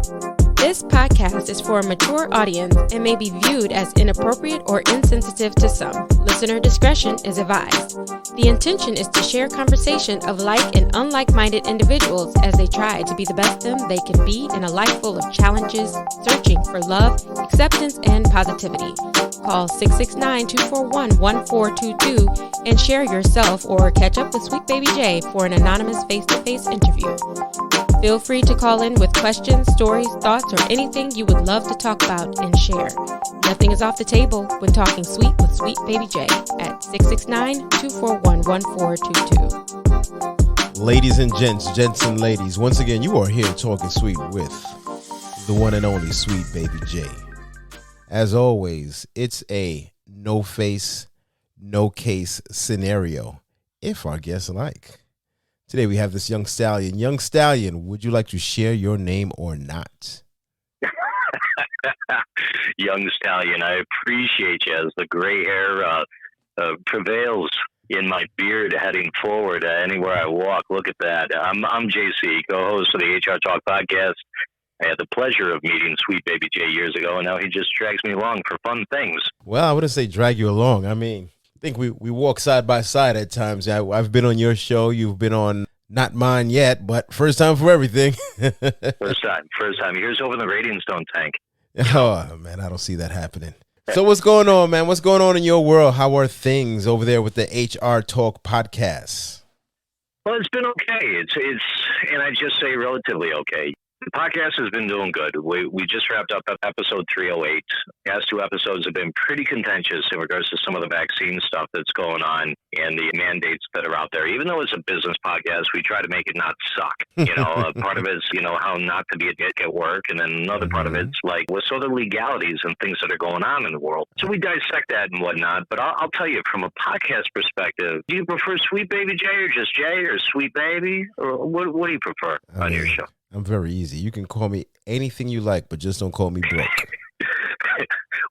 This podcast is for a mature audience and may be viewed as inappropriate or insensitive to some. Listener discretion is advised. The intention is to share conversation of like and unlike-minded individuals as they try to be the best them they can be in a life full of challenges, searching for love, acceptance, and positivity. Call 669-241-1422 and share yourself or catch up with SweetBaby Jay for an anonymous face-to-face interview. Feel free to call in with questions, stories, thoughts, or anything you would love to talk about and share. Nothing is off the table when talking sweet with SweetBaby Jay at 669-241-1422. Ladies and gents and ladies, once again, you are here talking sweet with the one and only SweetBaby Jay. As always, it's a no face, no case scenario, if our guests like. Today we have this young stallion. Young stallion, would you like to share your name or not? Young stallion, I appreciate you as the gray hair prevails in my beard heading forward anywhere I walk. Look at that. I'm JC, co-host of the HR Talk podcast. I had the pleasure of meeting SweetBaby Jay years ago, and now he just drags me along for fun things. Well, I wouldn't say drag you along. I mean, I think we walk side by side at times. I've been on your show. You've been on not mine yet, but first time for everything. First time. Here's hoping the ratings don't tank. Oh, man, I don't see that happening. So what's going on, man? What's going on in your world? How are things over there with the HR Talk podcast? Well, it's been okay. It's and I just say relatively okay. The podcast has been doing good. We just wrapped up episode 308. The past two episodes have been pretty contentious in regards to some of the vaccine stuff that's going on and the mandates that are out there. Even though it's a business podcast, we try to make it not suck. Part of it's, how not to be a dick at work. And then another part of it's like, what's other legalities and things that are going on in the world. So we dissect that and whatnot. But I'll tell you, from a podcast perspective, do you prefer SweetBaby Jay or just Jay or SweetBaby? Or what do you prefer on your show? I'm very easy. You can call me anything you like, but just don't call me broke.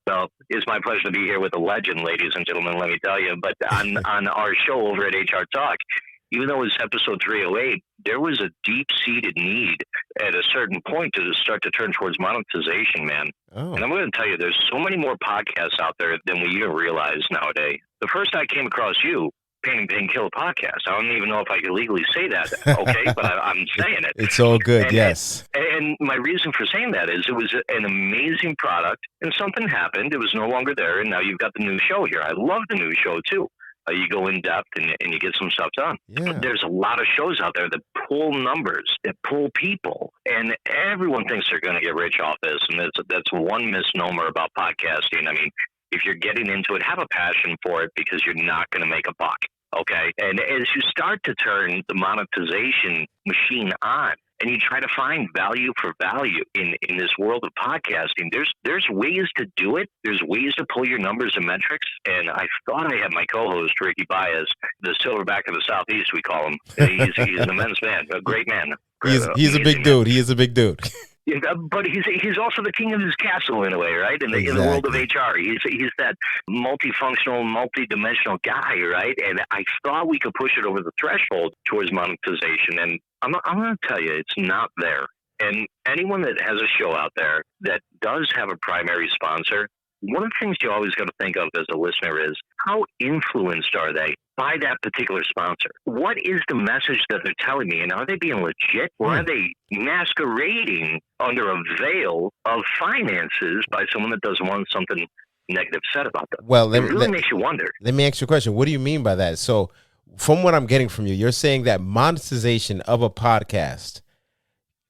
Well, it's my pleasure to be here with a legend, ladies and gentlemen, let me tell you. But on our show over at HR Talk, even though it's episode 308, there was a deep-seated need at a certain point to start to turn towards monetization, man. Oh. And I'm going to tell you, there's so many more podcasts out there than we even realize nowadays. The first I came across you, Pain Kill podcast. I don't even know if I can legally say that, okay? But I'm saying it. It's all good, yes. And my reason for saying that is it was an amazing product, and something happened. It was no longer there, and now you've got the new show here. I love the new show, too. You go in depth and you get some stuff done. Yeah. But there's a lot of shows out there that pull numbers, that pull people, and everyone thinks they're going to get rich off this, and that's one misnomer about podcasting. I mean, if you're getting into it, have a passion for it because you're not going to make a buck, okay? And as you start to turn the monetization machine on and you try to find value for value in this world of podcasting, there's ways to do it. There's ways to pull your numbers and metrics. And I thought I had my co-host, Ricky Baez, the silverback of the Southeast, we call him. He's an immense man, a great man. He's a big dude. He is a big dude. But he's also the king of his castle in a way, right? In the world of HR, he's that multifunctional, multidimensional guy, right? And I thought we could push it over the threshold towards monetization, and I'm going to tell you, it's not there. And anyone that has a show out there that does have a primary sponsor, one of the things you always got to think of as a listener is how influenced are they by that particular sponsor? What is the message that they're telling me? And are they being legit, or are they masquerading under a veil of finances by someone that doesn't want something negative said about them? Well, it really makes you wonder. Let me ask you a question. What do you mean by that? So from what I'm getting from you, you're saying that monetization of a podcast,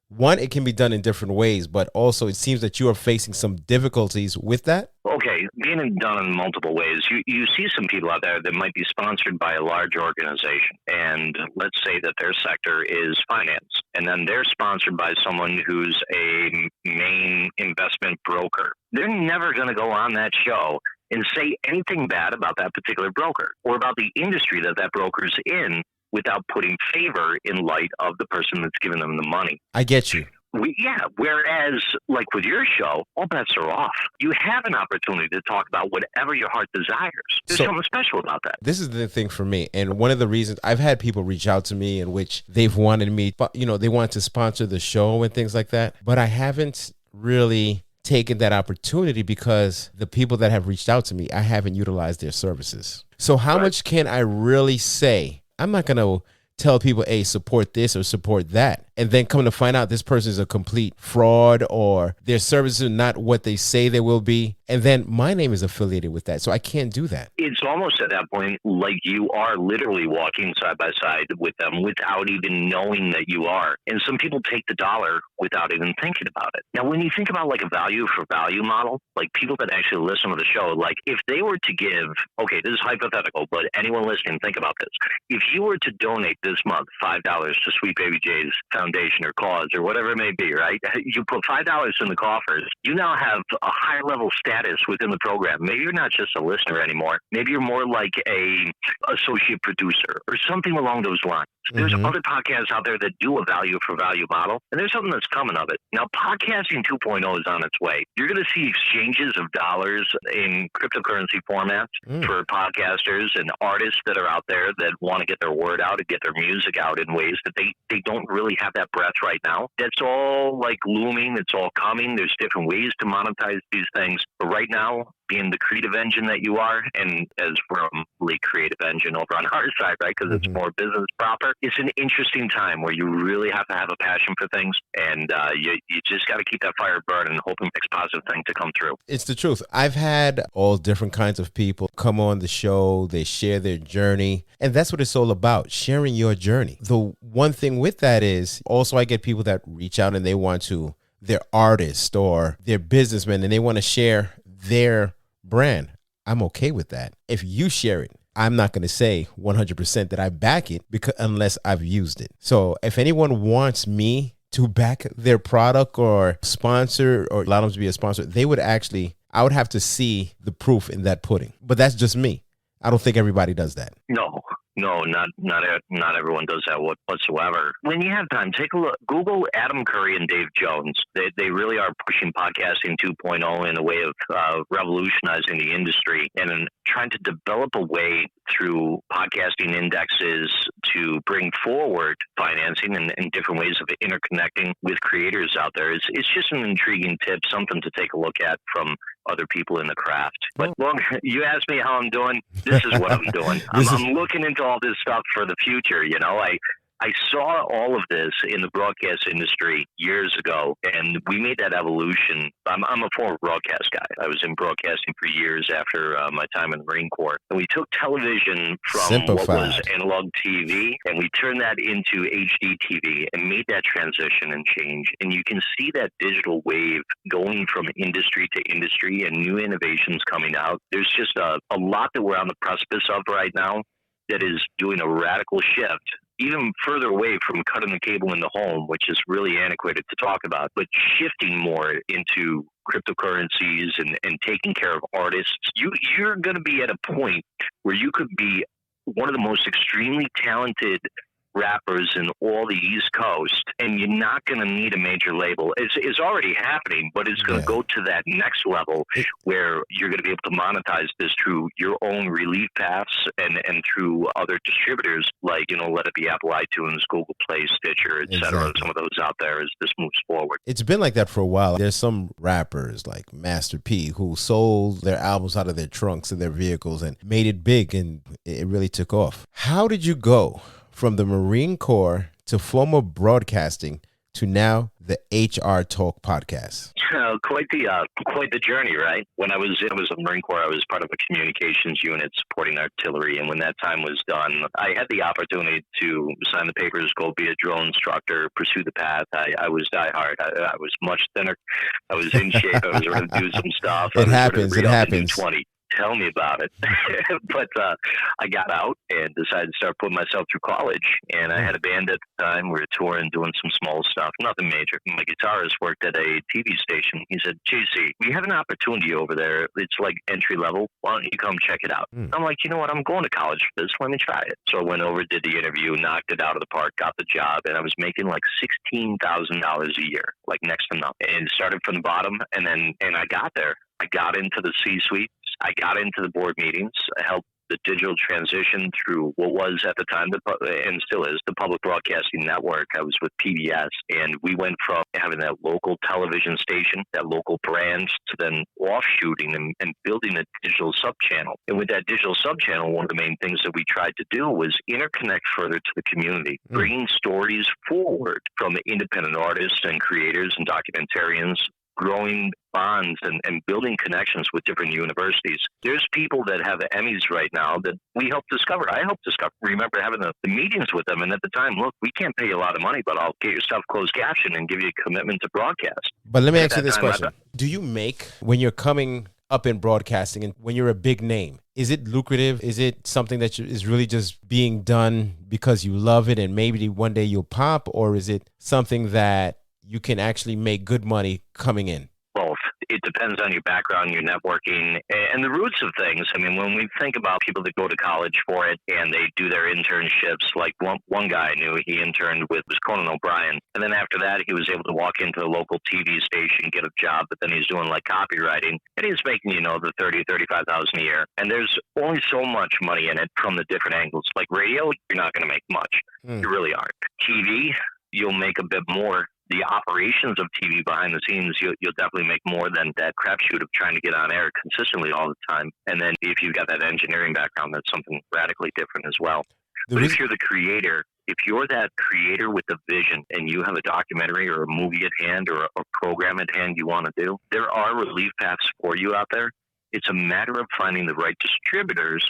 one, it can be done in different ways, but also it seems that you are facing some difficulties with that. Okay, being done in multiple ways. You see some people out there that might be sponsored by a large organization, and let's say that their sector is finance, and then they're sponsored by someone who's a main investment broker. They're never going to go on that show and say anything bad about that particular broker or about the industry that broker's in without putting favor in light of the person that's giving them the money. I get you. Whereas, like with your show, all bets are off. You have an opportunity to talk about whatever your heart desires. There's something special about that. This is the thing for me. And one of the reasons I've had people reach out to me in which they've wanted me, they want to sponsor the show and things like that. But I haven't really taken that opportunity because the people that have reached out to me, I haven't utilized their services. So how much can I really say? I'm not going to tell people, hey, support this or support that, and then come to find out this person is a complete fraud or their services are not what they say they will be. And then my name is affiliated with that. So I can't do that. It's almost at that point like you are literally walking side by side with them without even knowing that you are. And some people take the dollar without even thinking about it. Now, when you think about like a value for value model, like people that actually listen to the show, like if they were to give, okay, this is hypothetical, but anyone listening, think about this. If you were to donate this month $5 to SweetBaby Jay's foundation or cause or whatever it may be, right? You put $5 in the coffers, you now have a higher level status within the program. Maybe you're not just a listener anymore. Maybe you're more like a associate producer or something along those lines. There's other podcasts out there that do a value for value model, and there's something that's coming of it. Now, podcasting 2.0 is on its way. You're going to see exchanges of dollars in cryptocurrency formats for podcasters and artists that are out there that want to get their word out and get their music out in ways that they don't really have that breadth right now. That's all like looming. It's all coming. There's different ways to monetize these things. But right now, being the creative engine that you are, and as from the creative engine over on our side, right, because it's more business proper, it's an interesting time where you really have to have a passion for things, and you just got to keep that fire burning and hoping next positive thing to come through. It's the truth. I've had all different kinds of people come on the show. They share their journey, and that's what it's all about, sharing your journey. The one thing with that is also I get people that reach out and they want to, they're artists or they're businessmen, and they want to share their brand. I'm okay with that. If you share it, I'm not going to say 100% that I back it unless I've used it. So if anyone wants me to back their product or sponsor or allow them to be a sponsor, I would have to see the proof in that pudding. But that's just me. I don't think everybody does that. No, not everyone does that whatsoever. When you have time, take a look. Google Adam Curry and Dave Jones. They really are pushing podcasting 2.0 in a way of revolutionizing the industry and in trying to develop a way through podcasting indexes to bring forward financing and different ways of interconnecting with creators out there. It's just an intriguing tip, something to take a look at from other people in the craft. But you asked me how I'm doing. This is what I'm doing. I'm looking into all this stuff for the future. You know, I saw all of this in the broadcast industry years ago, and we made that evolution. I'm a former broadcast guy. I was in broadcasting for years after my time in the Marine Corps. And we took television from what was analog TV, and we turned that into HD TV and made that transition and change. And you can see that digital wave going from industry to industry and new innovations coming out. There's just a lot that we're on the precipice of right now that is doing a radical shift, even further away from cutting the cable in the home, which is really antiquated to talk about, but shifting more into cryptocurrencies and taking care of artists. You're going to be at a point where you could be one of the most extremely talented rappers in all the East Coast, and you're not going to need a major label. It's already happening, but it's going to go to that next level where you're going to be able to monetize this through your own relief paths and through other distributors like, let it be Apple iTunes, Google Play, Stitcher, etc. Some of those out there as this moves forward. It's been like that for a while. There's some rappers like Master P who sold their albums out of their trunks and their vehicles and made it big, and it really took off. How did you go from the Marine Corps to former broadcasting to now the HR Talk podcast? Quite the journey, right? When I was in the Marine Corps, I was part of a communications unit supporting artillery, and when that time was done, I had the opportunity to sign the papers, go be a drill instructor, pursue the path. I was diehard. I was much thinner. I was in shape. I was ready to do some stuff. It happens. 20. Tell me about it. But I got out and decided to start putting myself through college. And I had a band at the time. We were touring, doing some small stuff, nothing major. My guitarist worked at a TV station. He said, JC, we have an opportunity over there. It's like entry level. Why don't you come check it out? I'm like, you know what? I'm going to college for this. Let me try it. So I went over, did the interview, knocked it out of the park, got the job. And I was making like $16,000 a year, like next to nothing. And started from the bottom. And I got there. I got into the C-suite. I got into the board meetings. I helped the digital transition through what was at the time, and still is, the Public Broadcasting Network. I was with PBS, and we went from having that local television station, that local brand, to then offshooting and building a digital sub-channel. And with that digital sub-channel, one of the main things that we tried to do was interconnect further to the community, bringing stories forward from independent artists and creators and documentarians, growing bonds and building connections with different universities. There's people that have Emmys right now that we helped discover. I helped discover. Remember having the meetings with them. And at the time, look, we can't pay you a lot of money, but I'll get your stuff closed caption and give you a commitment to broadcast. But let me ask you this question. Do you make, when you're coming up in broadcasting and when you're a big name, is it lucrative? Is it something that is really just being done because you love it and maybe one day you'll pop? Or is it something that you can actually make good money coming in? Both. It depends on your background, your networking, and the roots of things. I mean, when we think about people that go to college for it and they do their internships, like one guy I knew, he interned with was Conan O'Brien. And then after that, he was able to walk into a local TV station, get a job, but then he's doing like copywriting. And he's making, the $30,000, $35,000 a year. And there's only so much money in it from the different angles. Like radio, you're not going to make much. You really aren't. TV, you'll make a bit more. The operations of TV behind the scenes, you'll definitely make more than that crapshoot of trying to get on air consistently all the time. And then if you've got that engineering background, that's something radically different as well. But if you're the creator, if you're that creator with the vision and you have a documentary or a movie at hand or a program at hand you want to do, there are relief paths for you out there. It's a matter of finding the right distributors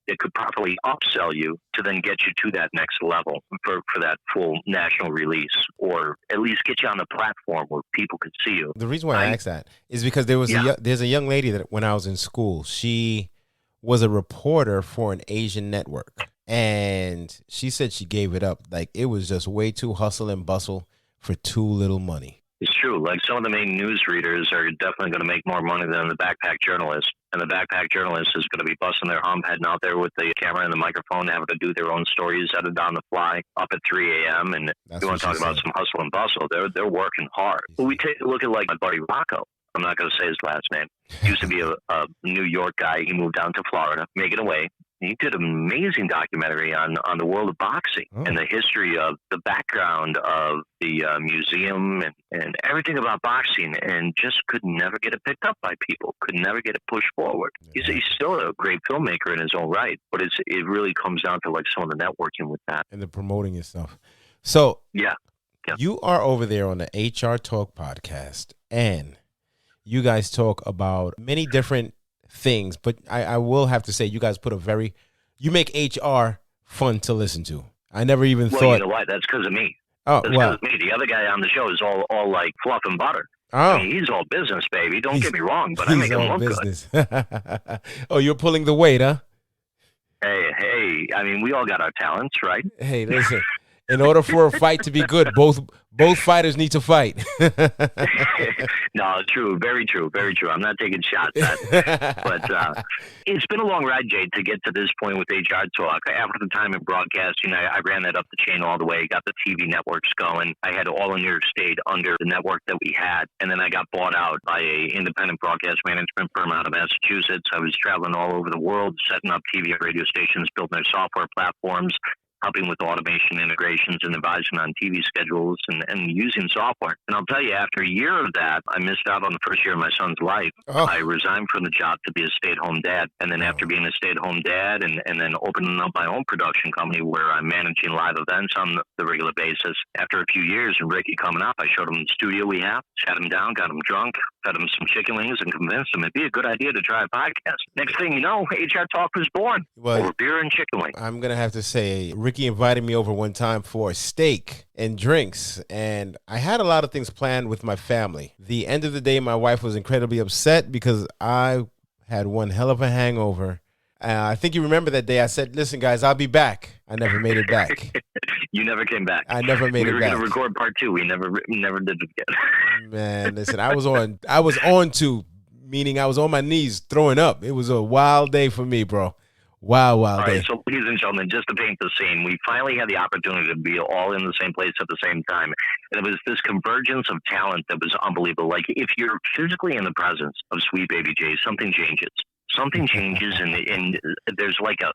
that could properly upsell you to then get you to that next level for that full national release, or at least get you on the platform where people could see you. The reason why I asked that is because there's a young lady that when I was in school, she was a reporter for an Asian network, and she said she gave it up. Like it was just way too hustle and bustle for too little money. It's true. Like some of the main news readers are definitely going to make more money than the backpack journalist. And the backpack journalist is going to be busting their hump, heading out there with the camera and the microphone, having to do their own stories, edited on the fly, up at 3 a.m. And you want to talk about some hustle and bustle, they're working hard. But we take a look at like my buddy Rocco. I'm not going to say his last name. He used to be a New York guy. He moved down to Florida, making away. He did an amazing documentary on the world of boxing and the history of the background of the museum and everything about boxing, and just could never get it picked up by people, could never get it pushed forward. He's still a great filmmaker in his own right, but it really comes down to like some of the networking with that. And the promoting yourself. So yeah. You are over there on the HR Talk podcast, and you guys talk about many different things, but I will have to say you guys you make HR fun to listen to. I never even thought. Well, you know what? That's because of me. Oh, that's because of me. The other guy on the show is all like fluff and butter. Oh. I mean, he's all business, baby. Don't get me wrong, but I make him look business. Good. Oh, you're pulling the weight, huh? Hey, I mean, we all got our talents, right? Hey, listen. In order for a fight to be good, both fighters need to fight. No, true. Very true. Very true. I'm not taking shots at but it's been a long ride, Jay, to get to this point with HR Talk. After the time in broadcasting, I ran that up the chain all the way, got the TV networks going. I had all in New York State under the network that we had. And then I got bought out by a independent broadcast management firm out of Massachusetts. I was traveling all over the world, setting up TV and radio stations, building their software platforms, helping with automation integrations and advising on TV schedules and using software. And I'll tell you, after a year of that, I missed out on the first year of my son's life. Oh. I resigned from the job to be a stay-at-home dad. And then after being a stay-at-home dad and then opening up my own production company where I'm managing live events on the regular basis, after a few years and Ricky coming up, I showed him the studio we have, sat him down, got him drunk, fed him some chicken wings, and convinced him it'd be a good idea to try a podcast. Next thing you know, HR Talk was born over beer and chicken wings. I'm going to have to say, Ricky invited me over one time for steak and drinks, and I had a lot of things planned with my family. The end of the day, my wife was incredibly upset because I had one hell of a hangover. I think you remember that day I said, listen, guys, I'll be back. I never made it back. You never came back. I never made it back. We were going to record part 2. We never did it again. Man, listen, I was meaning I was on my knees throwing up. It was a wild day for me, bro. Wild All day. right, so ladies and gentlemen, just to paint the scene, we finally had the opportunity to be all in the same place at the same time. And it was this convergence of talent that was unbelievable. Like, if you're physically in the presence of SweetBaby Jay, something changes. Something changes, and there's like a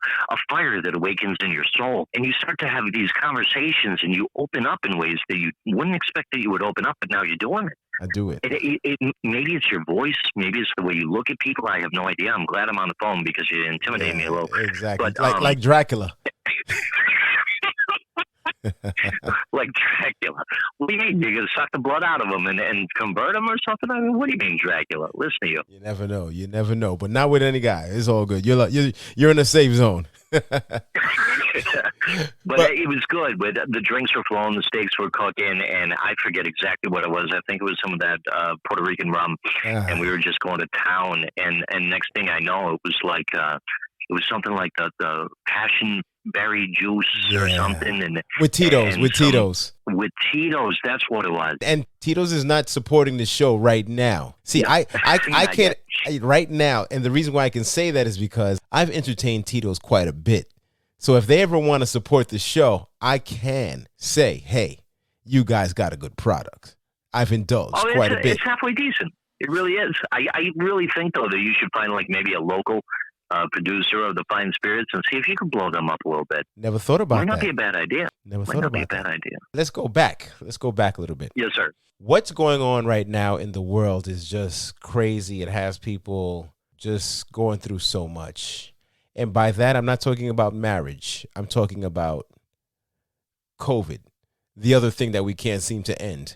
fire that awakens in your soul. And you start to have these conversations, and you open up in ways that you wouldn't expect that you would open up, but now you're doing it. I do it. Maybe it's your voice. Maybe it's the way you look at people. I have no idea. I'm glad I'm on the phone because you intimidate me a little. Exactly. But, like Dracula. Like Dracula. What do you mean? You're going to suck the blood out of them and convert them or something? I mean, what do you mean, Dracula? Listen to you. You never know. You never know. But not with any guy. It's all good. You're in a safe zone. But it was good. The drinks were flowing, the steaks were cooking, and I forget exactly what it was. I think it was some of that Puerto Rican rum, and we were just going to town. And next thing I know, it was like it was something like the passion berry juice or something, and with Tito's, with Tito's, that's what it was. And Tito's is not supporting the show right now. See, yeah. I can't right now, and the reason why I can say that is because I've entertained Tito's quite a bit. So if they ever want to support the show, I can say, hey, you guys got a good product. I've indulged quite a bit. It's halfway decent. It really is. I really think, though, that you should find like maybe a local producer of the fine spirits and see if you can blow them up a little bit. Never thought about that. Might not be a bad idea. Might not be a bad idea. Let's go back a little bit. Yes, sir. What's going on right now in the world is just crazy. It has people just going through so much. And by that, I'm not talking about marriage. I'm talking about COVID, the other thing that we can't seem to end.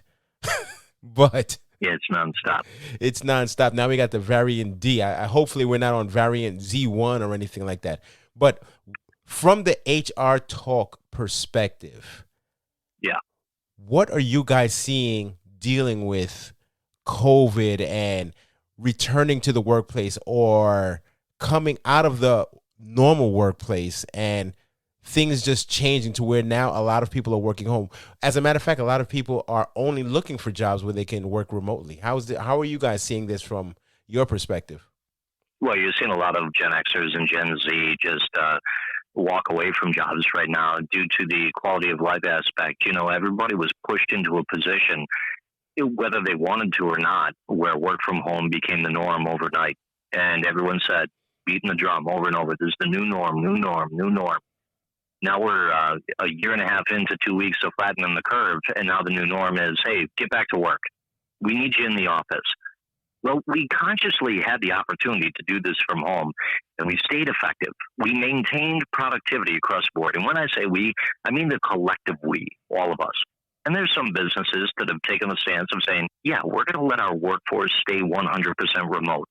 But yeah, it's nonstop. It's nonstop. Now we got the variant D. Hopefully we're not on variant Z1 or anything like that. But from the HR talk perspective, yeah, what are you guys seeing dealing with COVID and returning to the workplace or coming out of the normal workplace and things just changing to where now a lot of people are working home? As a matter of fact, a lot of people are only looking for jobs where they can work remotely. How are you guys seeing this from your perspective? Well, you're seeing a lot of Gen Xers and Gen Z just walk away from jobs right now due to the quality of life aspect. You know, everybody was pushed into a position, whether they wanted to or not, where work from home became the norm overnight. And everyone said, beating the drum over and over, this is the new norm, new norm, new norm. Now we're a year and a half into 2 weeks of flattening the curve, and now the new norm is, hey, get back to work. We need you in the office. Well, we consciously had the opportunity to do this from home, and we stayed effective. We maintained productivity across the board. And when I say we, I mean the collective we, all of us. And there's some businesses that have taken the stance of saying, yeah, we're going to let our workforce stay 100% remote.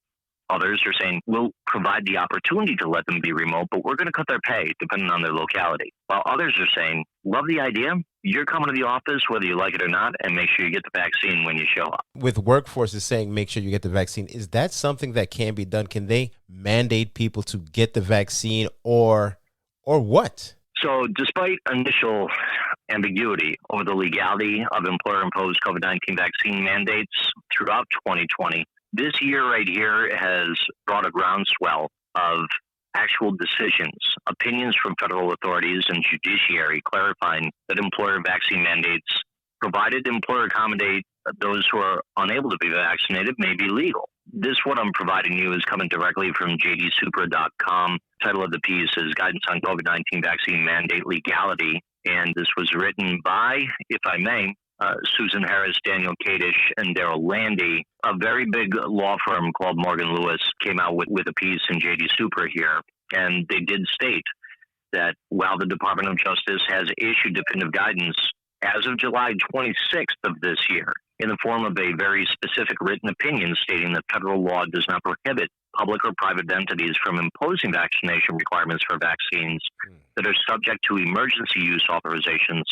Others are saying, we'll provide the opportunity to let them be remote, but we're going to cut their pay depending on their locality. While others are saying, love the idea. You're coming to the office whether you like it or not, and make sure you get the vaccine when you show up. With workforces saying make sure you get the vaccine, is that something that can be done? Can they mandate people to get the vaccine or what? So despite initial ambiguity over the legality of employer-imposed COVID-19 vaccine mandates throughout 2020, this year right here has brought a groundswell of actual decisions, opinions from federal authorities and judiciary clarifying that employer vaccine mandates, provided employer accommodate those who are unable to be vaccinated, may be legal. This, what I'm providing you, is coming directly from jdsupra.com. Title of the piece is Guidance on COVID-19 Vaccine Mandate Legality. And this was written by, if I may, Susan Harris, Daniel Kadish, and Daryl Landy. A very big law firm called Morgan Lewis came out with a piece in JD Supra here. And they did state that while the Department of Justice has issued definitive guidance as of July 26th of this year, in the form of a very specific written opinion stating that federal law does not prohibit public or private entities from imposing vaccination requirements for vaccines that are subject to emergency use authorizations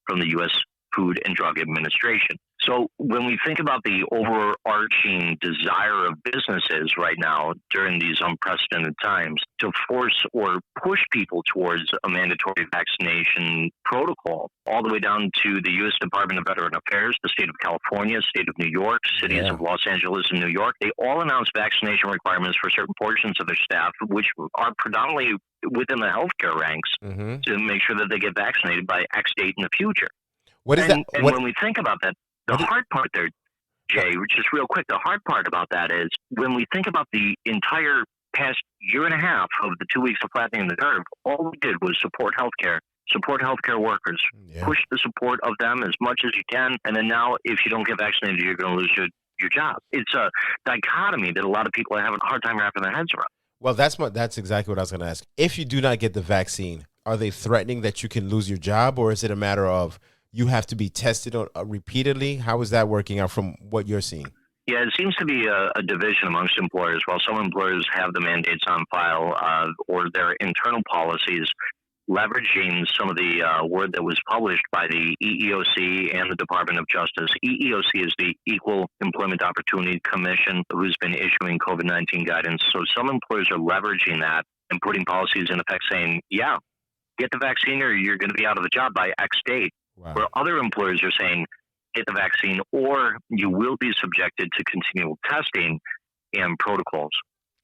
from the U.S. Food and Drug Administration. So when we think about the overarching desire of businesses right now during these unprecedented times to force or push people towards a mandatory vaccination protocol, all the way down to the U.S. Department of Veteran Affairs, the state of California, state of New York, cities of Los Angeles and New York, they all announced vaccination requirements for certain portions of their staff, which are predominantly within the healthcare ranks, to make sure that they get vaccinated by X date in the future. What is that? And when we think about that, the hard part there, Jay, just real quick, the hard part about that is when we think about the entire past year and a half of the 2 weeks of flattening the curve, all we did was support healthcare workers, push the support of them as much as you can. And then now, if you don't get vaccinated, you're going to lose your job. It's a dichotomy that a lot of people are having a hard time wrapping their heads around. Well, that's exactly what I was going to ask. If you do not get the vaccine, are they threatening that you can lose your job, or is it a matter of you have to be tested repeatedly? How is that working out from what you're seeing? Yeah, it seems to be a division amongst employers. While some employers have the mandates on file or their internal policies, leveraging some of the word that was published by the EEOC and the Department of Justice. EEOC is the Equal Employment Opportunity Commission, who's been issuing COVID-19 guidance. So some employers are leveraging that and putting policies in effect saying, yeah, get the vaccine or you're going to be out of the job by X date. Wow. Where other employers are saying, get the vaccine or you will be subjected to continual testing and protocols.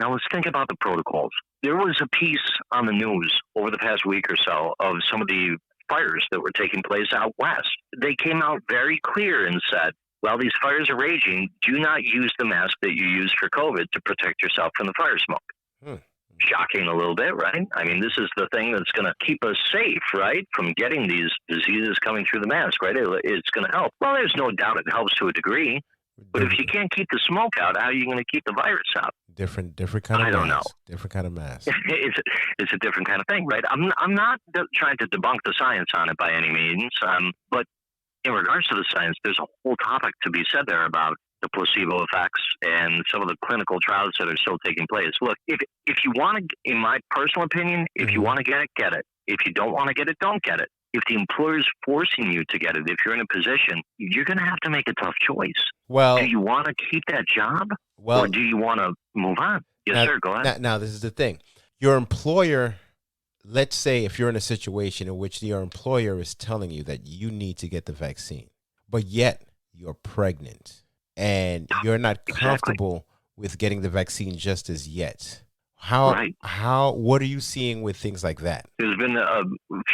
Now let's think about the protocols. There was a piece on the news over the past week or so of some of the fires that were taking place out west. They came out very clear and said, while these fires are raging, do not use the mask that you use for COVID to protect yourself from the fire smoke. Shocking a little bit, right? I mean, this is the thing that's going to keep us safe, right, from getting these diseases coming through the mask, right? It's going to help. Well, there's no doubt it helps to a degree, but if you can't keep the smoke out, how are you going to keep the virus out? Different kind of mask. I don't know. Different kind of mask. It's a different kind of thing, right? I'm not trying to debunk the science on it by any means, but in regards to the science, there's a whole topic to be said there about the placebo effects and some of the clinical trials that are still taking place. Look, if you want to, in my personal opinion, if you want to get it, get it. If you don't want to get it, don't get it. If the employer's forcing you to get it, if you're in a position, you're going to have to make a tough choice. Well, do you want to keep that job or do you want to move on? Yes, sir. Go ahead. Now, this is the thing. Your employer, let's say if you're in a situation in which your employer is telling you that you need to get the vaccine, but yet you're pregnant and you're not comfortable with getting the vaccine just as yet. What are you seeing with things like that? There's been a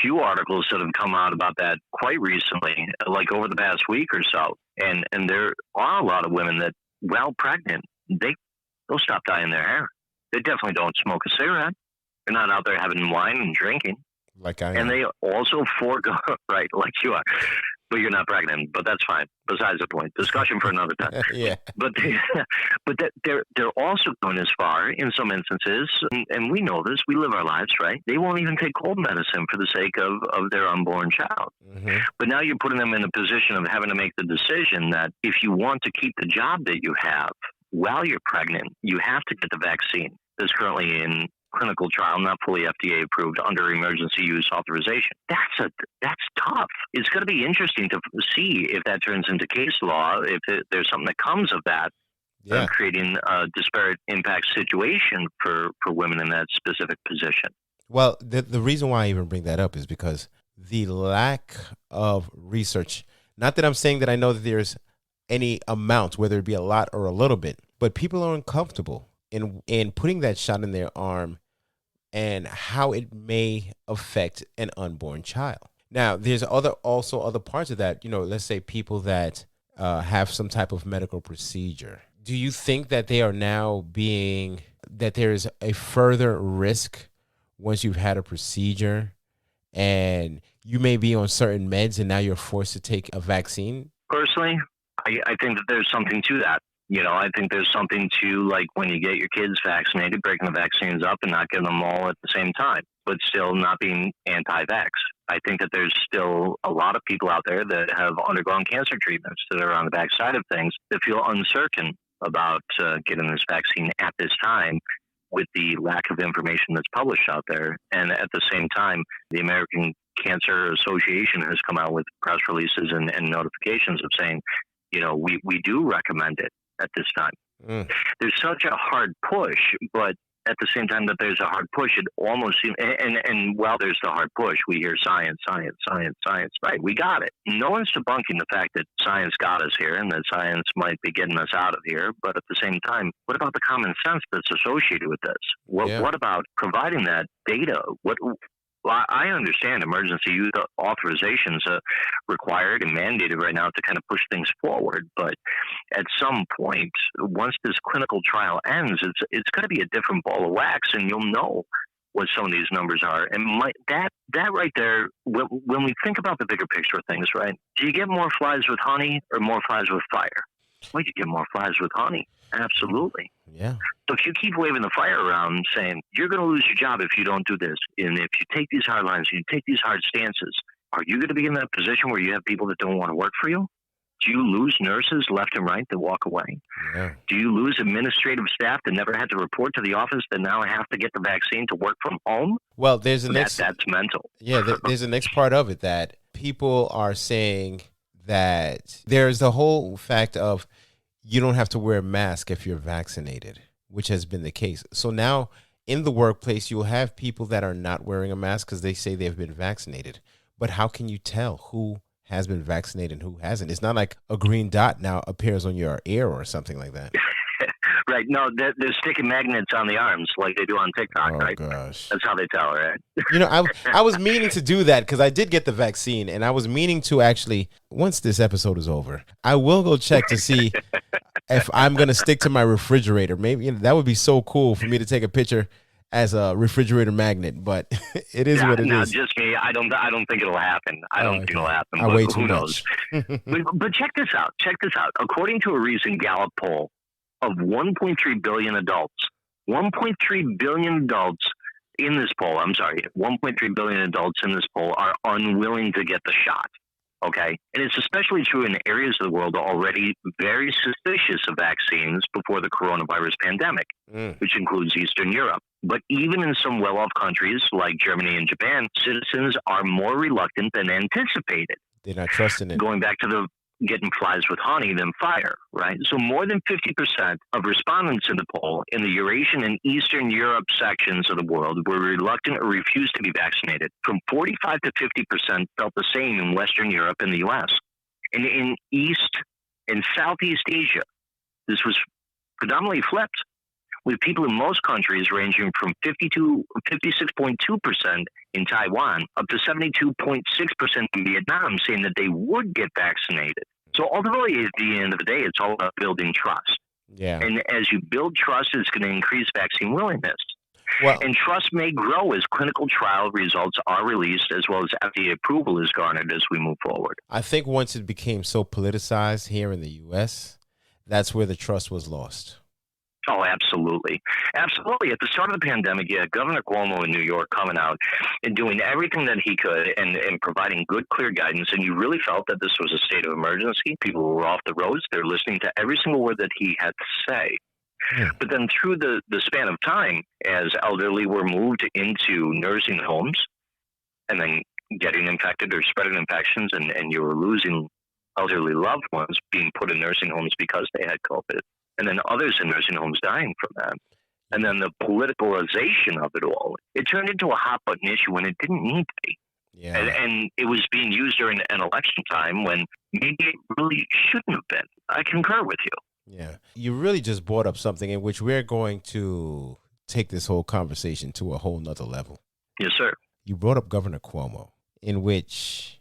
few articles that have come out about that quite recently, like over the past week or so. And there are a lot of women that, while pregnant, they'll stop dyeing their hair. They definitely don't smoke a cigarette. They're not out there having wine and drinking. Like I am. And they also forego, right, like you are. But you're not pregnant, but that's fine. Besides the point, discussion for another time. Yeah. But they're also going as far in some instances, and we know this. We live our lives, right? They won't even take cold medicine for the sake of their unborn child. But now you're putting them in a position of having to make the decision that if you want to keep the job that you have while you're pregnant, you have to get the vaccine that's currently in clinical trial, not fully FDA approved, under emergency use authorization. That's tough. It's going to be interesting to see if that turns into case law, if there's something that comes of that, creating a disparate impact situation for women in that specific position. Well, the reason why I even bring that up is because the lack of research, not that I'm saying that I know that there's any amount, whether it be a lot or a little bit, but people are uncomfortable in putting that shot in their arm and how it may affect an unborn child. Now, there's also other parts of that, let's say people that have some type of medical procedure. Do you think that they are now that there is a further risk once you've had a procedure and you may be on certain meds and now you're forced to take a vaccine? Personally, I think that there's something to that. I think there's something to, like, when you get your kids vaccinated, breaking the vaccines up and not getting them all at the same time, but still not being anti-vax. I think that there's still a lot of people out there that have undergone cancer treatments that are on the backside of things that feel uncertain about getting this vaccine at this time with the lack of information that's published out there. And at the same time, the American Cancer Association has come out with press releases and notifications of saying, we do recommend it at this time. There's such a hard push, but at the same time that there's a hard push, it almost seems, and while there's the hard push, we hear science, science, science, science. Right, we got it. No one's debunking the fact that science got us here and that science might be getting us out of here. But at the same time, what about the common sense that's associated with this? What about providing that data? Well, I understand emergency use authorizations are required and mandated right now to kind of push things forward. But at some point, once this clinical trial ends, it's going to be a different ball of wax, and you'll know what some of these numbers are. And that right there, when we think about the bigger picture of things, right? Do you get more flies with honey or more flies with fire? Well, you get more flies with honey. Absolutely. Yeah. So if you keep waving the fire around saying, you're going to lose your job if you don't do this, and if you take these hard lines, you take these hard stances, are you going to be in that position where you have people that don't want to work for you? Do you lose nurses left and right that walk away? Yeah. Do you lose administrative staff that never had to report to the office that now have to get the vaccine to work from home? Well, there's the next. That's mental. Yeah, there's the next part of it that people are saying that there's the whole fact of you don't have to wear a mask if you're vaccinated, which has been the case. So now in the workplace, you'll have people that are not wearing a mask because they say they've been vaccinated. But how can you tell who has been vaccinated and who hasn't? It's not like a green dot now appears on your ear or something like that. Right. No, they're sticking magnets on the arms like they do on TikTok, right? Oh, gosh. That's how they tell, right? I was meaning to do that because I did get the vaccine, and I was meaning to actually, once this episode is over, I will go check to see if I'm going to stick to my refrigerator. Maybe that would be so cool for me to take a picture as a refrigerator magnet, but it is what it is. Just me. I don't think it'll happen. I don't think it'll happen. I but wait too who much. knows? but check this out. According to a recent Gallup poll of 1.3 billion adults, 1.3 billion adults in this poll, 1.3 billion adults in this poll are unwilling to get the shot. Okay. And it's especially true in areas of the world already very suspicious of vaccines before the coronavirus pandemic, which includes Eastern Europe. But even in some well-off countries like Germany and Japan, citizens are more reluctant than anticipated. They're not trusting it. Going back to the getting flies with honey than fire, right? So more than 50% of respondents in the poll in the Eurasian and Eastern Europe sections of the world were reluctant or refused to be vaccinated. From 45 to 50% felt the same in Western Europe and the U.S. And in East and Southeast Asia, this was predominantly flipped, with people in most countries ranging from 56.2% in Taiwan up to 72.6% in Vietnam saying that they would get vaccinated. So ultimately, at the end of the day, it's all about building trust. Yeah. And as you build trust, it's going to increase vaccine willingness. Well, and trust may grow as clinical trial results are released, as well as FDA approval is garnered as we move forward. I think once it became so politicized here in the U.S., that's where the trust was lost. Oh, absolutely. Absolutely. At the start of the pandemic, yeah, Governor Cuomo in New York coming out and doing everything that he could and providing good, clear guidance. And you really felt that this was a state of emergency. People were off the roads. They're listening to every single word that he had to say. Yeah. But then through the span of time, as elderly were moved into nursing homes and then getting infected or spreading infections, and you were losing elderly loved ones being put in nursing homes because they had COVID. And then others in nursing homes dying from that. And then the politicalization of it all. It turned into a hot button issue when it didn't need to be. Yeah. And it was being used during an election time when maybe it really shouldn't have been. I concur with you. Yeah. You really just brought up something in which we're going to take this whole conversation to a whole nother level. Yes, sir. You brought up Governor Cuomo, in which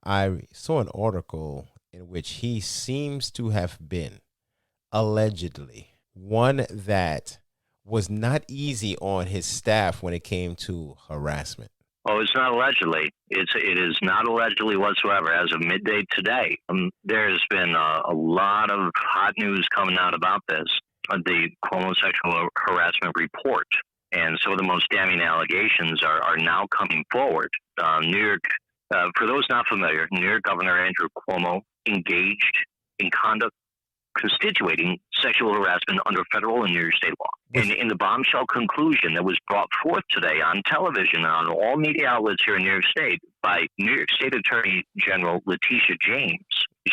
I saw an article in which he seems to have been allegedly one that was not easy on his staff when it came to harassment. Oh, it's not allegedly. It is not allegedly whatsoever. As of midday today, there's been a lot of hot news coming out about this, the Cuomo sexual harassment report. And some of the most damning allegations are now coming forward. New York, for those not familiar, New York Governor Andrew Cuomo engaged in conduct constituting sexual harassment under federal and New York state law. And in the bombshell conclusion that was brought forth today on television, on all media outlets here in New York State, by New York State Attorney General Letitia James,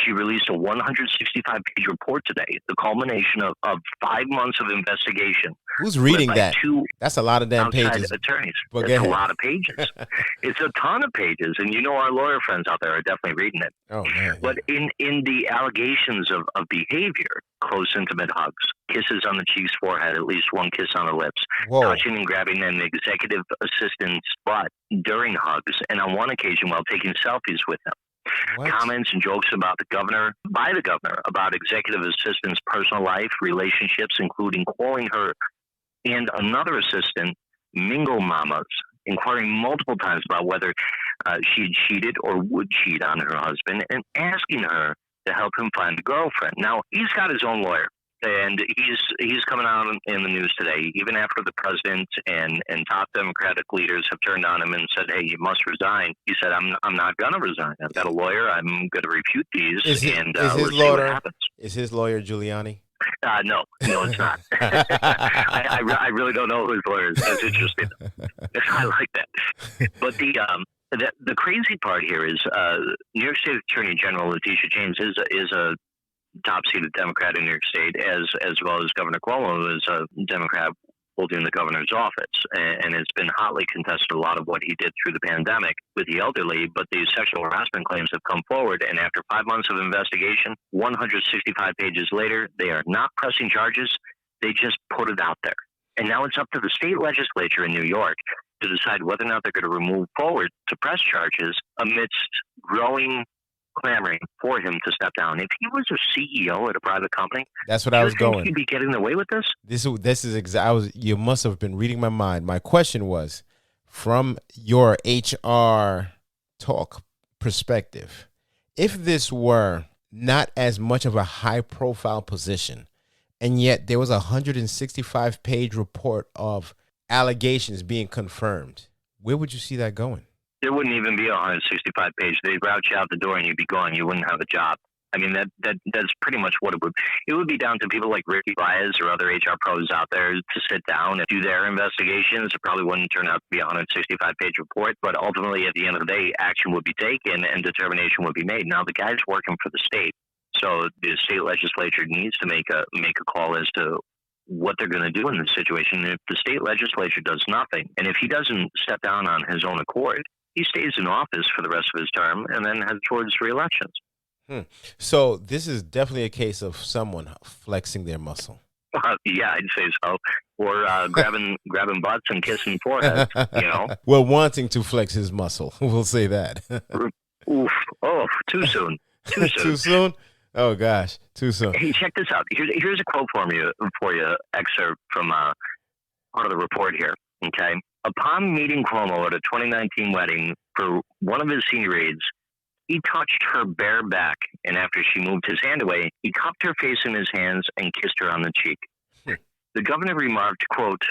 she released a 165-page report today, the culmination of 5 months of investigation. Who's reading that? That's a lot of damn pages. Attorneys. Well, it's a lot of pages. It's a ton of pages, and our lawyer friends out there are definitely reading it. Oh, man. But in the allegations of behavior, close, intimate hugs, kisses on the cheeks, forehead, at least one kiss on the lips, Whoa. touching and grabbing an executive assistant's butt during hugs, and on one occasion while taking selfies with them. What? Comments and jokes about by the governor, about executive assistant's personal life, relationships, including calling her and another assistant mingle mamas, inquiring multiple times about whether she had cheated or would cheat on her husband, and asking her to help him find a girlfriend. Now, he's got his own lawyer, and he's coming out in the news today, even after the president and top Democratic leaders have turned on him and said, hey, you must resign. He said, I'm not going to resign. I've got a lawyer. I'm going to refute these, let's see what happens. Is his lawyer Giuliani? No, it's not. I really don't know who his lawyer is. That's interesting. I like that. But the crazy part here is New York State Attorney General Letitia James is a top-seated Democrat in New York State, as well as Governor Cuomo, who is a Democrat holding the governor's office. And it's been hotly contested, a lot of what he did through the pandemic with the elderly, but these sexual harassment claims have come forward, and after 5 months of investigation, 165 pages later, they are not pressing charges. They just put it out there. And now it's up to the state legislature in New York to decide whether or not they're going to move forward to press charges amidst growing clamoring for him to step down. If he was a CEO at a private company, that's what I was going. He'd be getting away with this. This is exactly. You must have been reading my mind. My question was, from your HR talk perspective, if this were not as much of a high-profile position, and yet there was a 165-page report of allegations being confirmed, where would you see that going? There wouldn't even be a 165 page. They'd route you out the door and you'd be gone. You wouldn't have a job. I mean, that's pretty much what it would be down to people like Ricky Baez or other HR pros out there to sit down and do their investigations. It probably wouldn't turn out to be a 165 page report, but ultimately at the end of the day, action would be taken and determination would be made. Now the guy's working for the state. So the state legislature needs to make a call as to what they're going to do in this situation. And if the state legislature does nothing, and if he doesn't step down on his own accord, he stays in office for the rest of his term and then heads towards re-elections. So this is definitely a case of someone flexing their muscle. Yeah, I'd say so. Or grabbing butts and kissing foreheads, Well, wanting to flex his muscle. We'll say that. Oof. Oh, too soon. Too soon. Too soon? Oh, gosh. Too soon. Hey, check this out. Here's a quote for you, excerpt from part of the report here, okay? Upon meeting Cuomo at a 2019 wedding for one of his senior aides, he touched her bare back, and after she moved his hand away, he cupped her face in his hands and kissed her on the cheek. The governor remarked, quote,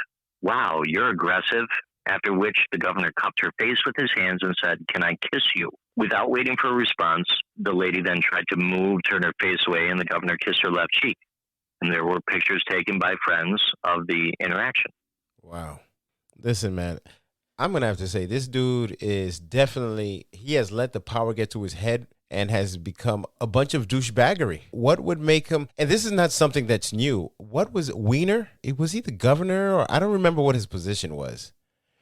"Wow, you're aggressive," after which the governor cupped her face with his hands and said, "Can I kiss you?" Without waiting for a response, the lady then tried to turn her face away, and the governor kissed her left cheek. And there were pictures taken by friends of the interaction. Wow. Listen, man, I'm going to have to say this dude is definitely, he has let the power get to his head and has become a bunch of douchebaggery. What would make him, and this is not something that's new. What was Weiner? Was he the governor, or I don't remember what his position was.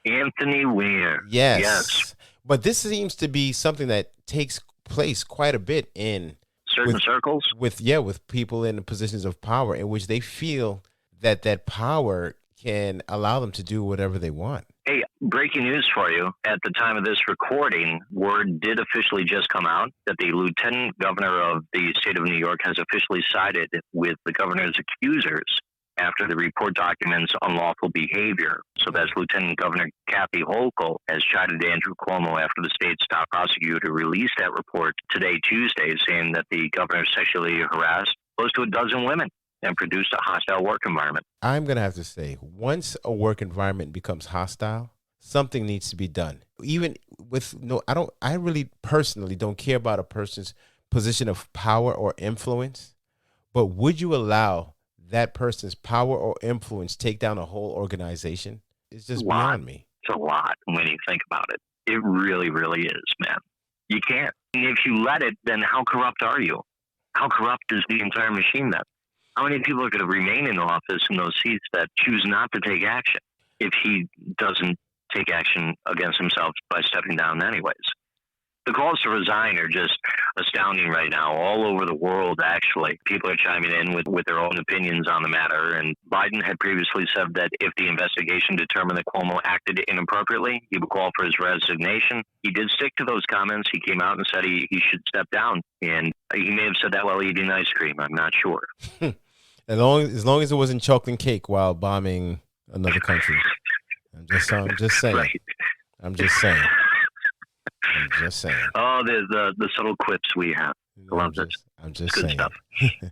Anthony Weiner. Yes. But this seems to be something that takes place quite a bit in certain circles. With people in positions of power in which they feel that power can allow them to do whatever they want. Hey, breaking news for you. At the time of this recording, word did officially just come out that the lieutenant governor of the state of New York has officially sided with the governor's accusers after the report documents unlawful behavior. So that's Lieutenant Governor Kathy Hochul has chided Andrew Cuomo after the state's top prosecutor released that report today, Tuesday, saying that the governor sexually harassed close to a dozen women and produced a hostile work environment. I'm going to have to say, once a work environment becomes hostile, something needs to be done. Even with I really personally don't care about a person's position of power or influence, but would you allow that person's power or influence take down a whole organization is just beyond me. It's a lot when you think about it. It really, really is, man. You can't. And if you let it, then how corrupt are you? How corrupt is the entire machine then? How many people are going to remain in office in those seats that choose not to take action if he doesn't take action against himself by stepping down anyways? The calls to resign are just astounding right now all over the world, actually. People are chiming in with their own opinions on the matter. And Biden had previously said that if the investigation determined that Cuomo acted inappropriately, he would call for his resignation. He did stick to those comments. He came out and said he should step down. And he may have said that while eating ice cream. I'm not sure. As long as it wasn't chocolate cake while bombing another country. I'm just saying. Right. I'm just saying. Oh, the subtle quips we have. I love this. I'm just good saying. Stuff.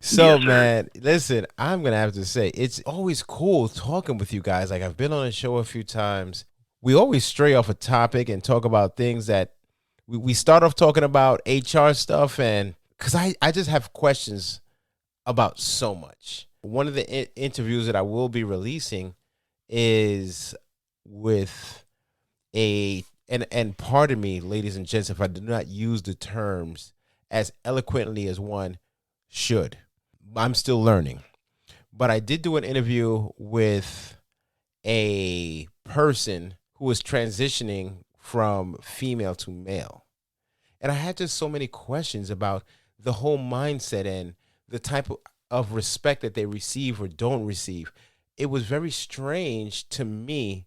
So, yes, man, listen, I'm going to have to say, it's always cool talking with you guys. Like, I've been on the show a few times. We always stray off a topic and talk about things that we start off talking about HR stuff. And because I just have questions about so much. One of the interviews that I will be releasing is with and pardon me, ladies and gents, if I do not use the terms as eloquently as one should. I'm still learning. But I did do an interview with a person who was transitioning from female to male. And I had just so many questions about the whole mindset and the type of respect that they receive or don't receive. It was very strange to me,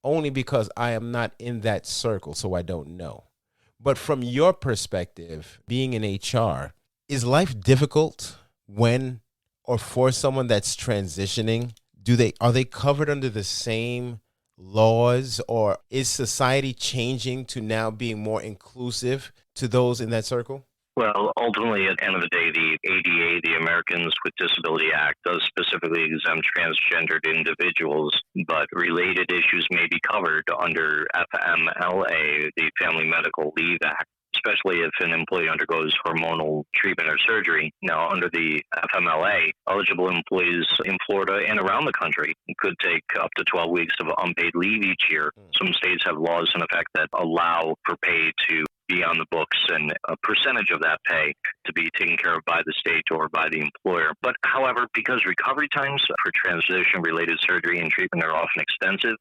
only because I am not in that circle, so I don't know. But from your perspective, being in HR, is life difficult when or for someone that's transitioning? Are they covered under the same laws, or is society changing to now being more inclusive to those in that circle? Well, ultimately, at the end of the day, the ADA, the Americans with Disability Act, does specifically exempt transgendered individuals, but related issues may be covered under FMLA, the Family Medical Leave Act, especially if an employee undergoes hormonal treatment or surgery. Now, under the FMLA, eligible employees in Florida and around the country could take up to 12 weeks of unpaid leave each year. Some states have laws in effect that allow for pay to be on the books and a percentage of that pay to be taken care of by the state or by the employer. But however, because recovery times for transition-related surgery and treatment are often extensive,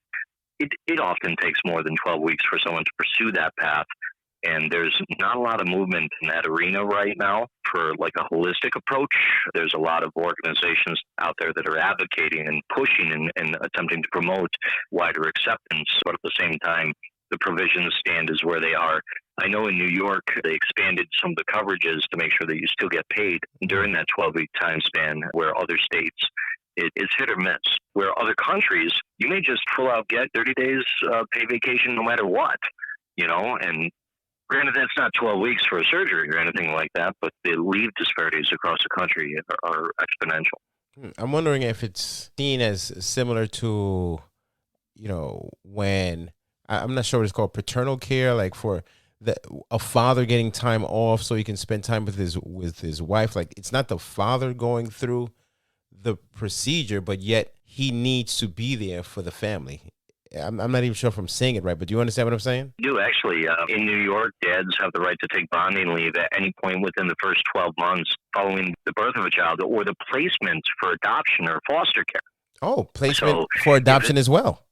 it often takes more than 12 weeks for someone to pursue that path. And there's not a lot of movement in that arena right now for like a holistic approach. There's a lot of organizations out there that are advocating and pushing and attempting to promote wider acceptance, but at the same time, the provisions stand as where they are. I know in New York, they expanded some of the coverages to make sure that you still get paid during that 12-week time span, where other states, it's hit or miss. Where other countries, you may just full out get 30 days paid vacation no matter what, and granted, that's not 12 weeks for a surgery or anything like that, but the leave disparities across the country are exponential. I'm wondering if it's seen as similar to, when I'm not sure what it's called, paternal care, like for a father getting time off so he can spend time with his wife. Like, it's not the father going through the procedure, but yet he needs to be there for the family. I'm not even sure if I'm saying it right, but do you understand what I'm saying? I do, actually. In New York, dads have the right to take bonding leave at any point within the first 12 months following the birth of a child or the placement for adoption or foster care. Oh, placement for adoption as well.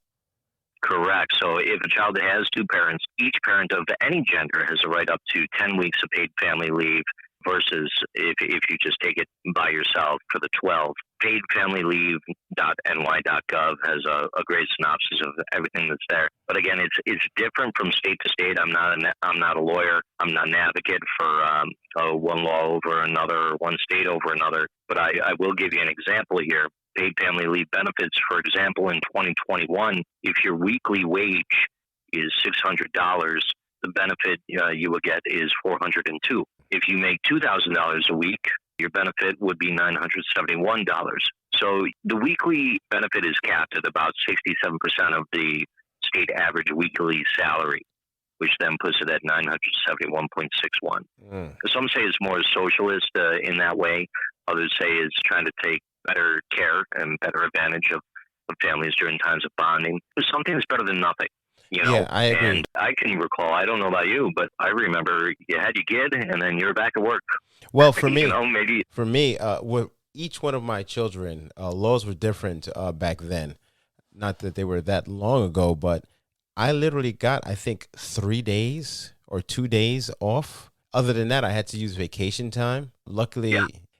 Correct. So if a child has two parents, each parent of any gender has a right up to 10 weeks of paid family leave versus if you just take it by yourself for the 12. Paidfamilyleave.ny.gov has a great synopsis of everything that's there. But again, it's different from state to state. I'm not a lawyer. I'm not an advocate for one law over another, one state over another. But I will give you an example here. Paid family leave benefits, for example, in 2021, if your weekly wage is $600, the benefit you will get is $402. If you make $2,000 a week, your benefit would be $971. So the weekly benefit is capped at about 67% of the state average weekly salary, which then puts it at 971.61. Some say it's more socialist in that way. Others say it's trying to take better care better and better advantage of families during times of bonding. Something is better than nothing. Yeah, I agree. And I can recall, I don't know about you, but I remember you had your kid and then you're back at work. Well, for me, with each one of my children, laws were different back then. Not that they were that long ago, but I literally got, I think, 3 days or 2 days off. Other than that, I had to use vacation time. Luckily,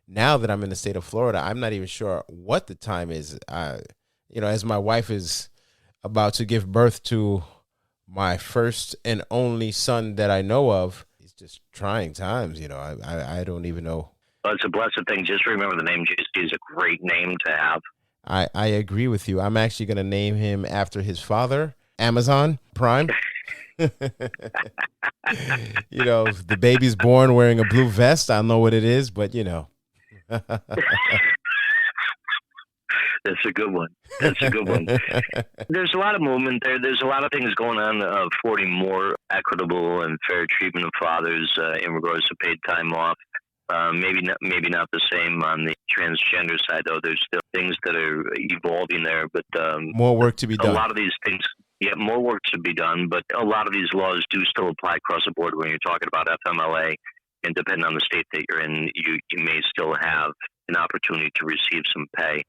now that I'm in the state of Florida, I'm not even sure what the time is. As my wife is about to give birth to my first and only son that I know of, it's just trying times. I don't even know. Well, it's a blessed thing. Just remember the name JC is a great name to have. I agree with you. I'm actually going to name him after his father, Amazon Prime. The baby's born wearing a blue vest. I don't know what it is, but That's a good one. That's a good one. There's a lot of movement there. There's a lot of things going on affording more equitable and fair treatment of fathers in regards to paid time off. Maybe not the same on the transgender side, though. There's still things that are evolving there, but more work to be done. A lot of these things, more work to be done, but a lot of these laws do still apply across the board when you're talking about FMLA, and depending on the state that you're in, you may still have an opportunity to receive some pay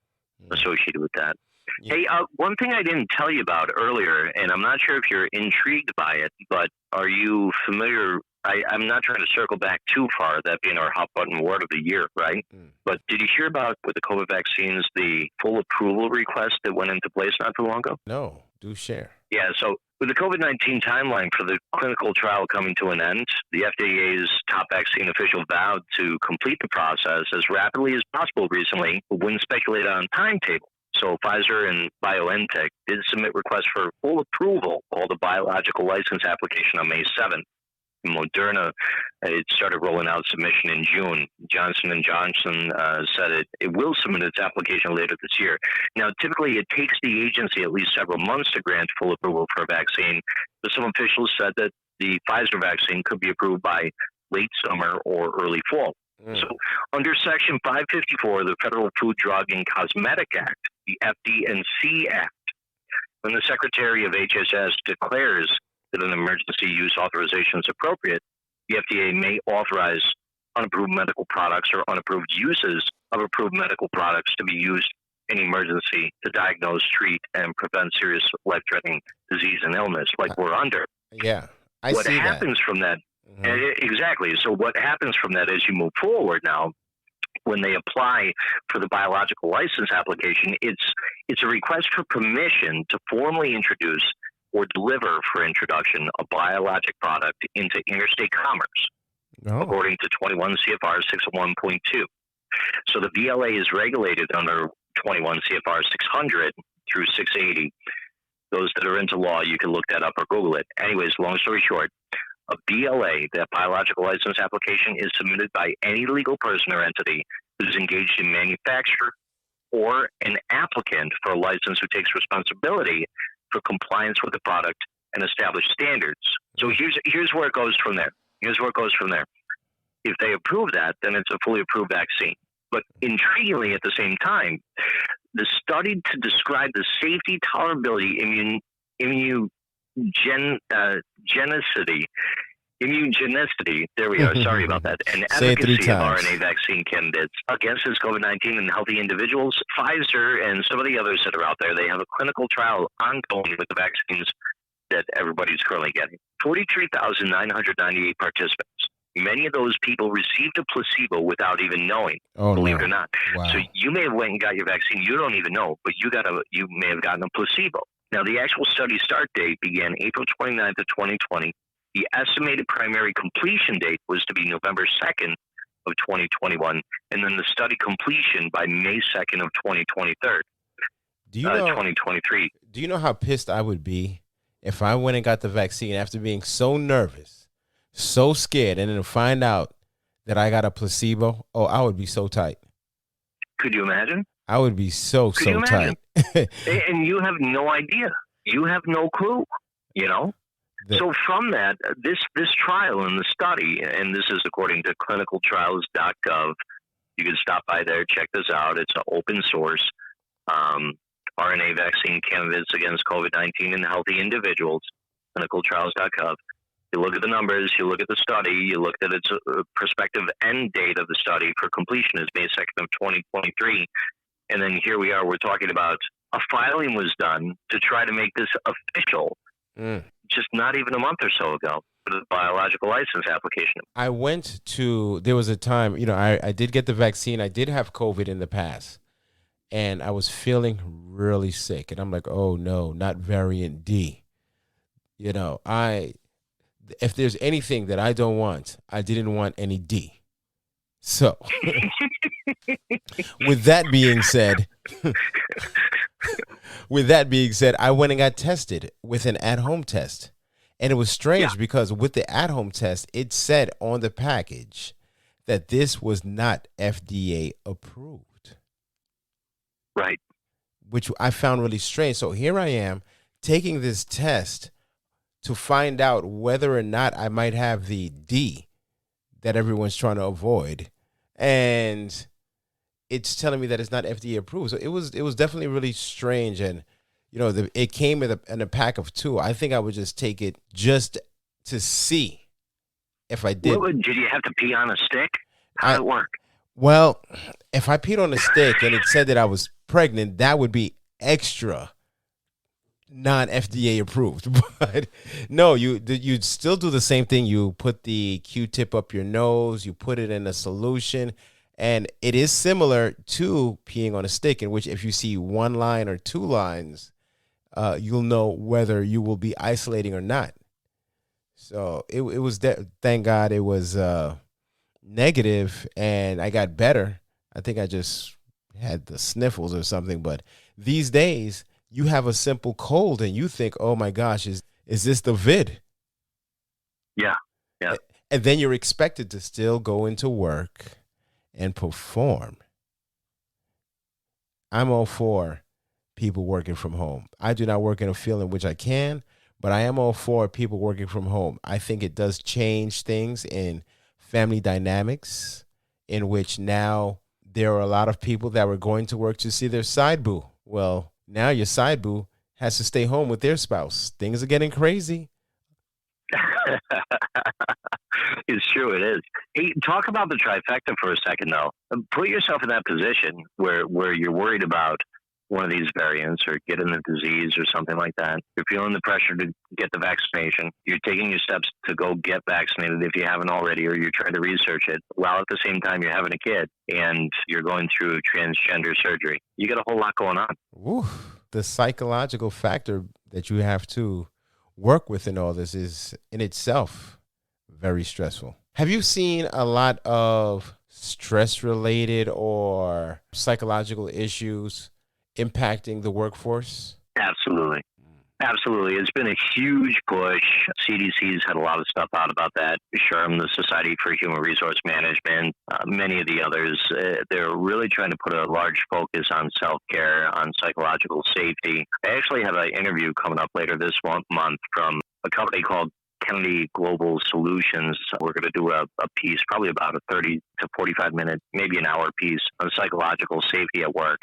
associated with that. Yeah. Hey, one thing I didn't tell you about earlier, and I'm not sure if you're intrigued by it, but are you familiar? I'm not trying to circle back too far, that being our hot button word of the year, right? But did you hear about, with the COVID vaccines, the full approval request that went into place not too long ago? No, do share. Yeah, so with the COVID-19 timeline for the clinical trial coming to an end, the FDA's top vaccine official vowed to complete the process as rapidly as possible recently, but wouldn't speculate on timetable. So Pfizer and BioNTech did submit requests for full approval, called a biological license application, on May 7th. Moderna, it started rolling out submission in June. Johnson & Johnson said it will submit its application later this year. Now, typically it takes the agency at least several months to grant full approval for a vaccine, but some officials said that the Pfizer vaccine could be approved by late summer or early fall. So under Section 554 of the Federal Food, Drug, and Cosmetic Act, the FD&C Act, when the Secretary of HHS declares that an emergency use authorization is appropriate, the FDA may authorize unapproved medical products or unapproved uses of approved medical products to be used in emergency to diagnose, treat, and prevent serious life-threatening disease and illness, like we're under. Yeah, what happens from that? Exactly. So what happens from that as you move forward now, when they apply for the biological license application, it's a request for permission to formally introduce or deliver for introduction a biologic product into interstate commerce, according to 21 CFR 601.2. So the BLA is regulated under 21 CFR 600 through 680. Those that are into law, you can look that up or Google it. Anyways, long story short, a BLA, that biological license application, is submitted by any legal person or entity who's engaged in manufacture, or an applicant for a license who takes responsibility for compliance with the product and established standards. So here's where it goes from there. If they approve that, then it's a fully approved vaccine. But intriguingly, at the same time, the study to describe the safety, tolerability, immunogenicity, there we are, sorry about that, and efficacy of RNA vaccine candidates against this COVID-19 in healthy individuals, Pfizer and some of the others that are out there, they have a clinical trial ongoing with the vaccines that everybody's currently getting. 43,998 participants. Many of those people received a placebo without even knowing, believe it or not. Wow. So you may have went and got your vaccine, you don't even know, but you may have gotten a placebo. Now, the actual study start date began April 29th of 2020. The estimated primary completion date was to be November 2nd of 2021, and then the study completion by May 2nd of 2023. 2023. Do you know how pissed I would be if I went and got the vaccine after being so nervous, so scared, and then to find out that I got a placebo? Oh, I would be so tight. Could you imagine? I would be so tight. And you have no idea. You have no clue, you know? So from that, this trial and the study, and this is according to clinicaltrials.gov. You can stop by there, check this out. It's an open source. RNA vaccine candidates against COVID-19 in healthy individuals, clinicaltrials.gov. You look at the numbers, you look at the study, you look at its prospective end date of the study for completion is May 2nd of 2023. And then here we are, we're talking about a filing was done to try to make this official just not even a month or so ago for the biological license application. There was a time, I did get the vaccine. I did have COVID in the past, and I was feeling really sick. And I'm like, oh no, not variant D. If there's anything that I don't want, I didn't want any D. So, with that being said, I went and got tested with an at-home test. And it was strange because with the at-home test, it said on the package that this was not FDA approved. Right. Which I found really strange. So here I am taking this test to find out whether or not I might have the D that everyone's trying to avoid. And it's telling me that it's not FDA approved. So it was definitely really strange. And, it came in a pack of 2. I think I would just take it just to see if I did. Did you have to pee on a stick? How did it work? Well, if I peed on a stick and it said that I was pregnant, that would be extra non-FDA approved. But no, you'd still do the same thing. You put the Q-tip up your nose, you put it in a solution, and it is similar to peeing on a stick, in which if you see 1 line or 2 lines, you'll know whether you will be isolating or not. So it was thank God it was negative, and I got better. I think I just had the sniffles or something. But these days, you have a simple cold and you think, oh my gosh, is this the vid? Yeah. And then you're expected to still go into work and perform. I'm all for people working from home. I do not work in a field in which I can, but I am all for people working from home. I think it does change things in family dynamics, in which now there are a lot of people that were going to work to see their side boo. Well, now your side boo has to stay home with their spouse. Things are getting crazy. It's true, it is. Hey, talk about the trifecta for a second, though. Put yourself in that position where you're worried about one of these variants or getting the disease or something like that. You're feeling the pressure to get the vaccination. You're taking your steps to go get vaccinated if you haven't already, or you're trying to research it, while at the same time you're having a kid and you're going through transgender surgery. You got a whole lot going on. Ooh, the psychological factor that you have to work with in all this is in itself very stressful. Have you seen a lot of stress-related or psychological issues impacting the workforce? Absolutely. It's been a huge push. CDC's had a lot of stuff out about that. SHRM, the Society for Human Resource Management, many of the others, they're really trying to put a large focus on self-care, on psychological safety. I actually have an interview coming up later this month from a company called Kennedy Global Solutions. We're going to do a piece, probably about a 30 to 45 minute, maybe an hour piece on psychological safety at work.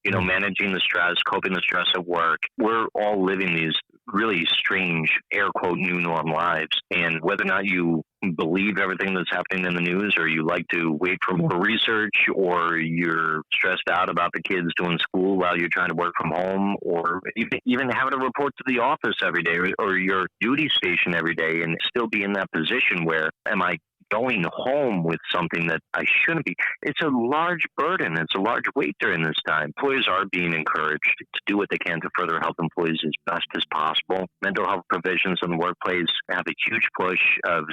Managing the stress, coping the stress at work. We're all living these really strange, air quote, new norm lives. And whether or not you believe everything that's happening in the news, or you like to wait for more research, or you're stressed out about the kids doing school while you're trying to work from home, or even having to report to the office every day, or your duty station every day, and still be in that position where, am I going home with something that I shouldn't be? It's a large burden. It's a large weight during this time. Employers are being encouraged to do what they can to further help employees as best as possible. Mental health provisions in the workplace have a huge push.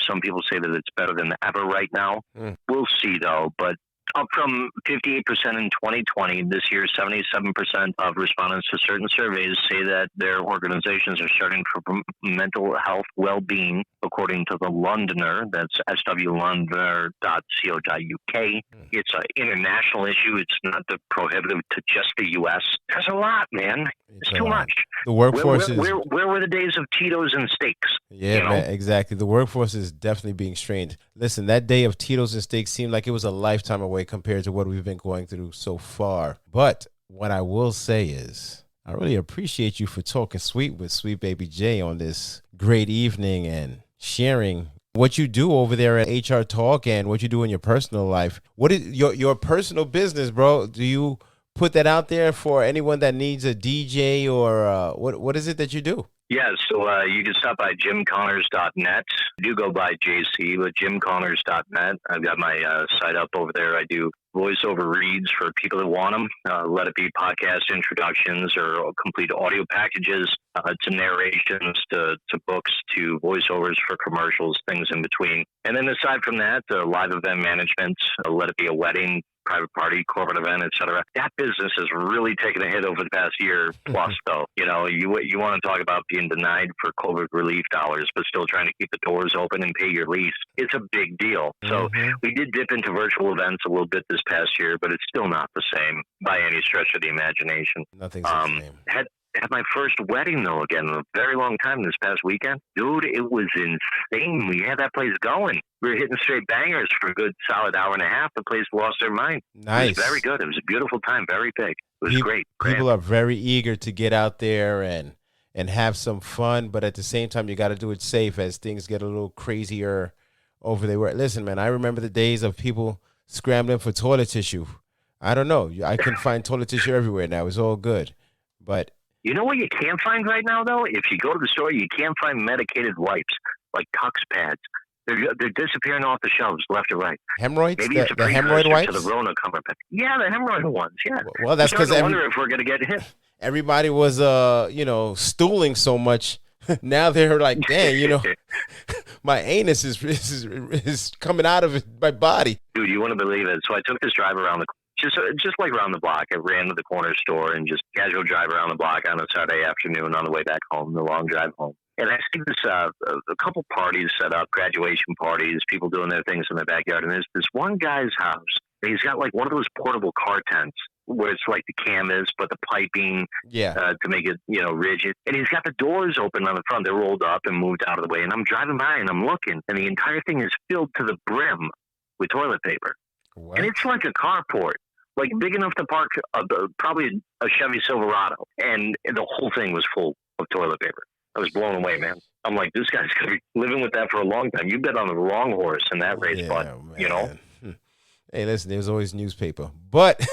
Some people say that it's better than ever right now. We'll see, though. But up from 58% in 2020, this year 77% of respondents to certain surveys say that their organizations are starting to promote mental health well-being, according to the Londoner. That's swlondoner.co.uk. It's an international issue. It's not prohibitive to just the U.S. There's a lot, man. It's too much. The workforce where were the days of Tito's and steaks? Yeah, man, exactly. The workforce is definitely being strained. Listen, that day of Tito's and steaks seemed like it was a lifetime away compared to what we've been going through so far. But what I will say is I really appreciate you for talking sweet with SweetBaby Jay on this great evening and sharing what you do over there at HR Talk and what you do in your personal life. What is your personal business, bro? Do you put that out there for anyone that needs a DJ or what is it that you do? Yeah, so you can stop by jimconnors.net. I do go by JC, but jimconnors.net. I've got my site up over there. I do voiceover reads for people that want them. Let it be podcast introductions or complete audio packages to narrations to books to voiceovers for commercials, things in between. And then aside from that, live event management, let it be a wedding, private party, corporate event, etc. That business has really taken a hit over the past year plus, though. You know, you want to talk about being denied for COVID relief dollars, but still trying to keep the doors open and pay your lease. It's a big deal. So we did dip into virtual events a little bit this past year, but it's still not the same by any stretch of the imagination. Nothing's the same. Had my first wedding, though, again, in a very long time this past weekend. Dude, it was insane. We had that place going. We were hitting straight bangers for a good solid hour and a half. The place lost their mind. Nice. It was very good. It was a beautiful time, very big. It was great. People are very eager to get out there and have some fun, but at the same time, you got to do it safe as things get a little crazier over there. Listen, man, I remember the days of people scrambling for toilet tissue. I don't know. I can find toilet tissue everywhere now. It's all good. But you know what you can't find right now, though? If you go to the store, you can't find medicated wipes like Tux pads. They're disappearing off the shelves left or right. Hemorrhoids? Maybe it's a the hemorrhoid wipes? to the Rona cover. Yeah, the hemorrhoid ones, yeah. Well, that's because I wonder if we're going to get hit. Everybody was, stooling so much. Now they're like, dang, my anus is coming out of my body. Dude, you want to believe it. So I took this drive around just like around the block. I ran to the corner store and just casual drive around the block on a Saturday afternoon on the way back home, the long drive home. And I see this, a couple parties set up, graduation parties, people doing their things in their backyard. And there's this one guy's house. He's got like one of those portable car tents where it's like the canvas, but the piping to make it, rigid. And he's got the doors open on the front. They're rolled up and moved out of the way. And I'm driving by and I'm looking, and the entire thing is filled to the brim with toilet paper. What? And it's like a carport, like big enough to park probably a Chevy Silverado. And the whole thing was full of toilet paper. I was blown away, man. I'm like, this guy's going to be living with that for a long time. You bet on the wrong horse in that race, bud. Hey, listen, there's always newspaper. But,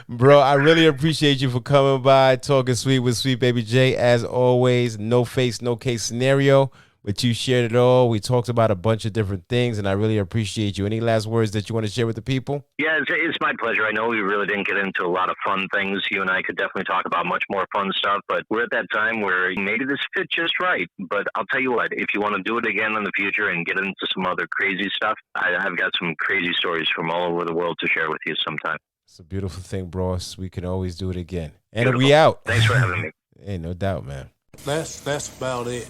bro, I really appreciate you for coming by, talking sweet with SweetBaby Jay. As always, no face, no case scenario. But you shared it all. We talked about a bunch of different things, and I really appreciate you. Any last words that you want to share with the people? Yeah, it's my pleasure. I know we really didn't get into a lot of fun things. You and I could definitely talk about much more fun stuff, but we're at that time where maybe this fit just right. But I'll tell you what, if you want to do it again in the future and get into some other crazy stuff, I've got some crazy stories from all over the world to share with you sometime. It's a beautiful thing, bros. We can always do it again. And beautiful. We out. Thanks for having me. Hey, no doubt, man. That's about it.